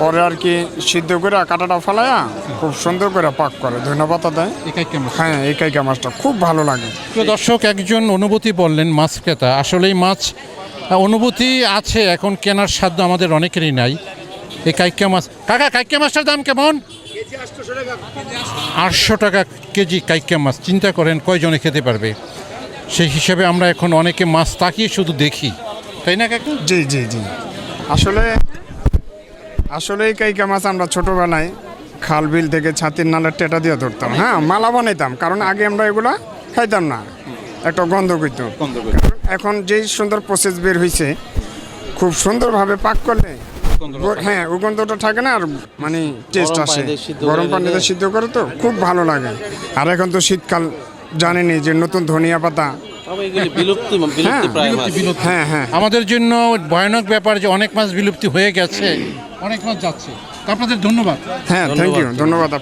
পরে আর কি সিদ্ধ করে কাঁটাটা ফেলায়া খুব সুন্দর করে পাক করে, ধন্যবাদ দেয়। হ্যাঁ, এই কাইকা মাছটা খুব ভালো লাগে। প্রিয় দর্শক, একজন অনুভূতি বললেন মাছ ক্রেতা, আসলেই মাছ অনুভূতি আছে, এখন কেনার সাধ্য আমাদের অনেকেরই নাই। এই কাইকা মাছ, কাকা কাইকা মাছটার দাম কেমন? 800 টাকা কেজি কাইকা মাছ। চিন্তা করেন কয়জনে খেতে পারবে। সেই হিসাবে আমরা এখন অনেকে মাছ তাকিয়ে শুধু দেখি, তাই না কাকা? জি জি জি, আসলে এই কাইকা মাছ আমরা ছোটোবেলায় খাল বিল থেকে ছাতির নালের টেটা দিয়ে ধরতাম। হ্যাঁ, মালা বানাইতাম, কারণ আগে আমরা এগুলা খাইতাম না, একটা গন্ধ করত। এখন যেই সুন্দর প্রসেস বের হয়েছে, খুব সুন্দরভাবে পাক করলে হ্যাঁ ওই গন্ধটা থাকে না, আর মানে টেস্ট আসে। গরম পানিতে সিদ্ধ করে তো খুব ভালো লাগে। আর এখন তো শীতকাল, জানেনি যে নতুন ধনিয়া পাতা। হ্যাঁ হ্যাঁ, আমাদের জন্য ভয়ানক ব্যাপার যে অনেক মাছ বিলুপ্তি হয়ে গেছে, অনেক মাছ যাচ্ছে। আপনাদের ধন্যবাদ। হ্যাঁ, থ্যাংক ইউ, ধন্যবাদ।